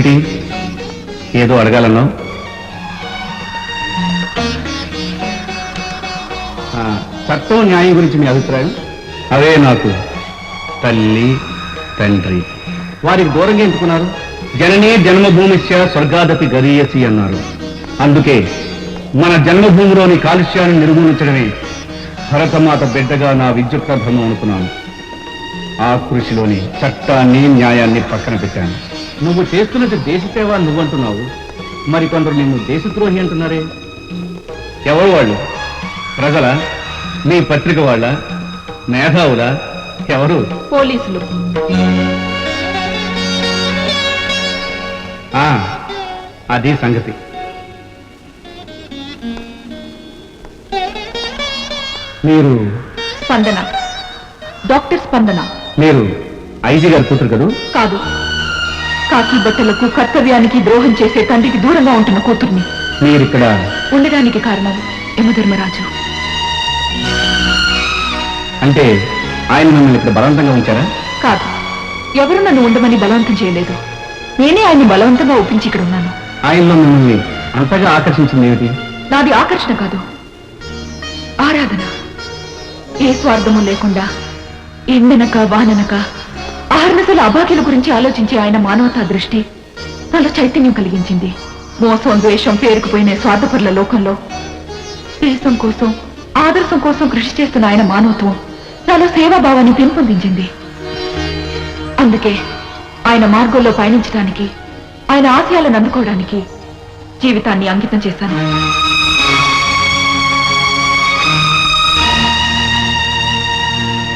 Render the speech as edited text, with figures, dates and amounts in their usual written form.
ఏమిటి ఏదో అడగాలన్నావు? చట్టం న్యాయం గురించి మీ అభిప్రాయం? అవే నాకు తల్లి తండ్రి. వారికి దూరంగా ఎంచుకున్నారు. జననీ జన్మభూమిశ్య స్వర్గాదపి గరీయసి అన్నారు. అందుకే మన జన్మభూమిలోని కాలుష్యాన్ని నిర్మూలించడమే భరతమాత బిడ్డగా నా విద్యుత్ ధర్మం అనుకున్నాను. ఆ కృషిలోని చట్టాన్ని న్యాయాన్ని పక్కన పెట్టాను. నువ్వు చేస్తున్నది దేశ సేవ నువ్వంటున్నావు, మరి కొందరు నిన్ను దేశద్రోహి అంటున్నారే. ఎవరు వాళ్ళు? ప్రజల, మీ పత్రిక వాళ్ళ, మేధావుల, ఎవరు? పోలీసులు. అది సంగతి. మీరు స్పందన, డాక్టర్ స్పందన. మీరు ఐజీ గారి కూతురు కదూ? కాదు, కాకి బట్టలకు కర్తవ్యానికి ద్రోహం చేసే తండ్రికి దూరంగా ఉంటున్న కూతుర్ని. మీరిక్కడ ఉండడానికి కారణం యమధర్మరాజు. అంటే ఆయన మిమ్మల్ని ఇక్కడ బలవంతంగా ఉంచారా? కాదు, ఎవరు నన్ను ఉండమని బలవంతం చేయలేదు. నేనే ఆయన్ని బలవంతంగా ఒప్పించి ఇక్కడ ఉన్నాను. ఆయనలో మిమ్మల్ని అంతగా ఆకర్షించింది ఏమిటి? నాది ఆకర్షణ కాదు, ఆరాధన. ఏ స్వార్థము లేకుండా ఎండనక వాననక ఆహర్నసల అభాగ్యుల గురించి ఆలోచించే ఆయన మానవతా దృష్టి నాలో చైతన్యం కలిగించింది. మోసం ద్వేషం పేరుకుపోయిన స్వార్థపరుల లోకంలో దేశం కోసం ఆదర్శం కోసం కృషి చేస్తున్న ఆయన మానవత్వం నాలో సేవాభావాన్ని పెంపొందించింది. అందుకే ఆయన మార్గంలో పయనించడానికి, ఆయన ఆశయాలను అందుకోవడానికి జీవితాన్ని అంకితం చేశాను.